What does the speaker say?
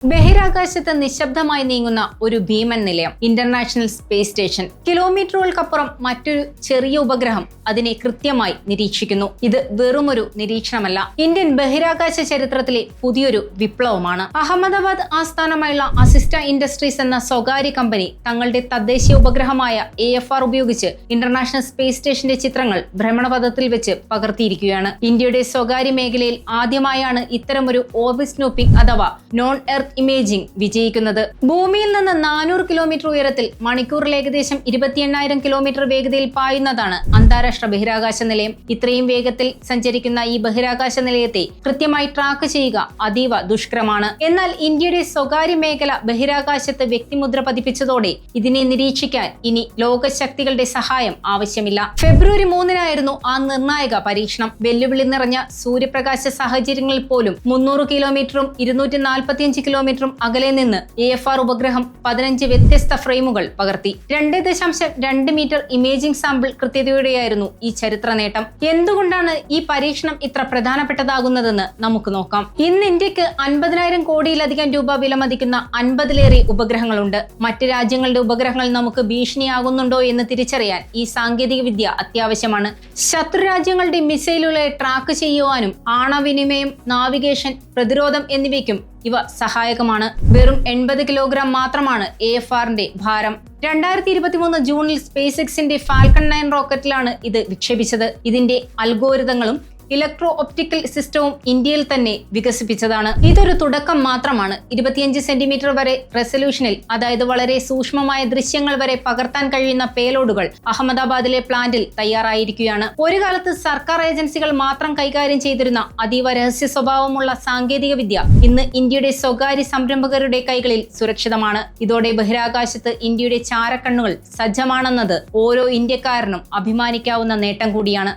ബഹിരാകാശത്ത് നിശബ്ദമായി നീങ്ങുന്ന ഒരു ഭീമൻ നിലയം, ഇന്റർനാഷണൽ സ്പേസ് സ്റ്റേഷൻ. കിലോമീറ്ററുകൾക്കപ്പുറം മറ്റൊരു ചെറിയ ഉപഗ്രഹം അതിനെ കൃത്യമായി നിരീക്ഷിക്കുന്നു. ഇത് വെറുമൊരു നിരീക്ഷണമല്ല, ഇന്ത്യൻ ബഹിരാകാശ ചരിത്രത്തിലെ പുതിയൊരു വിപ്ലവമാണ്. അഹമ്മദാബാദ് ആസ്ഥാനമായുള്ള അസിസ്റ്റ ഇൻഡസ്ട്രീസ് എന്ന സ്വകാര്യ കമ്പനി തങ്ങളുടെ തദ്ദേശീയ ഉപഗ്രഹമായ AFR ഉപയോഗിച്ച് ഇന്റർനാഷണൽ സ്പേസ് സ്റ്റേഷന്റെ ചിത്രങ്ങൾ ഭ്രമണപഥത്തിൽ വെച്ച് പകർത്തിയിരിക്കുകയാണ്. ഇന്ത്യയുടെ സ്വകാര്യ മേഖലയിൽ ആദ്യമായാണ് ഇത്തരമൊരു ഓർബിറ്റ് സ്നൂപ്പിംഗ് അഥവാ നോൺ എർത്ത് ഇമേജിംഗ് വിജയിക്കുന്നത്. ഭൂമിയിൽ നിന്ന് 400 കിലോമീറ്റർ ഉയരത്തിൽ മണിക്കൂറിൽ ഏകദേശം 28,000 കിലോമീറ്റർ വേഗതയിൽ പായുന്നതാണ് അന്താരാഷ്ട്ര ബഹിരാകാശ നിലയം. ഇത്രയും വേഗത്തിൽ സഞ്ചരിക്കുന്ന ഈ ബഹിരാകാശ നിലയത്തെ കൃത്യമായി ട്രാക്ക് ചെയ്യുക അതീവ ദുഷ്കരമാണ്. എന്നാൽ ഇന്ത്യയുടെ സ്വകാര്യ മേഖല ബഹിരാകാശത്ത് വ്യക്തിമുദ്ര പതിപ്പിച്ചതോടെ ഇതിനെ നിരീക്ഷിക്കാൻ ഇനി ലോകശക്തികളുടെ സഹായം ആവശ്യമില്ല. ഫെബ്രുവരി 3-നായിരുന്നു ആ നിർണായക പരീക്ഷണം. വെല്ലുവിളി നിറഞ്ഞ സൂര്യപ്രകാശ സാഹചര്യങ്ങളിൽ പോലും 300 കിലോമീറ്ററും 245 കിലോമീറ്ററും അകലെ നിന്ന് AFR ഉപഗ്രഹം 15 വ്യത്യസ്ത ഫ്രെയിമുകൾ പകർത്തി. 2.2 മീറ്റർ ഇമേജിംഗ് സാമ്പിൾ കൃത്യതയോടെയായിരുന്നു ഈ ചരിത്ര നേട്ടം. എന്തുകൊണ്ടാണ് ഈ പരീക്ഷണം ഇത്ര പ്രധാനപ്പെട്ടതാകുന്നതെന്ന് നമുക്ക് നോക്കാം. ഇന്ന് ഇന്ത്യക്ക് 50,000 കോടിയിലധികം രൂപ വിലമതിക്കുന്ന 50-ലേറെ ഉപഗ്രഹങ്ങളുണ്ട്. മറ്റ് രാജ്യങ്ങളുടെ ഉപഗ്രഹങ്ങൾ നമുക്ക് ഭീഷണിയാകുന്നുണ്ടോ എന്ന് തിരിച്ചറിയാൻ ഈ സാങ്കേതിക വിദ്യ അത്യാവശ്യമാണ്. ശത്രു രാജ്യങ്ങളുടെ മിസൈലുകളെ ട്രാക്ക് ചെയ്യുവാനും ആണവവിനിമയം, നാവിഗേഷൻ, പ്രതിരോധം എന്നിവയ്ക്കും ഇവ സഹായകമാണ്. വെറും 80 കിലോഗ്രാം മാത്രമാണ് AFRന്റെ ഭാരം. 2023 ജൂണിൽ സ്പേസ് എക്സിന്റെ ഫാൽക്കൺ 9 റോക്കറ്റിലാണ് ഇത് വിക്ഷേപിച്ചത്. ഇതിന്റെ അൽഗോരിതങ്ങളും ഇലക്ട്രോ ഒപ്റ്റിക്കൽ സിസ്റ്റവും ഇന്ത്യയിൽ തന്നെ വികസിപ്പിച്ചതാണ്. ഇതൊരു തുടക്കം മാത്രമാണ്. 25 സെന്റിമീറ്റർ വരെ റെസൊല്യൂഷനിൽ, അതായത് വളരെ സൂക്ഷ്മമായ ദൃശ്യങ്ങൾ വരെ പകർത്താൻ കഴിയുന്ന പേലോഡുകൾ അഹമ്മദാബാദിലെ പ്ലാന്റിൽ തയ്യാറായിരിക്കുകയാണ്. ഒരു കാലത്ത് സർക്കാർ ഏജൻസികൾ മാത്രം കൈകാര്യം ചെയ്തിരുന്ന അതീവ രഹസ്യ സ്വഭാവമുള്ള സാങ്കേതിക വിദ്യ ഇന്ന് ഇന്ത്യയുടെ സ്വകാര്യ സംരംഭകരുടെ കൈകളിൽ സുരക്ഷിതമാണ്. ഇതോടെ ബഹിരാകാശത്ത് ഇന്ത്യയുടെ ചാരക്കണ്ണുകൾ സജ്ജമാണെന്നത് ഓരോ ഇന്ത്യക്കാരനും അഭിമാനിക്കാവുന്ന നേട്ടം കൂടിയാണ്.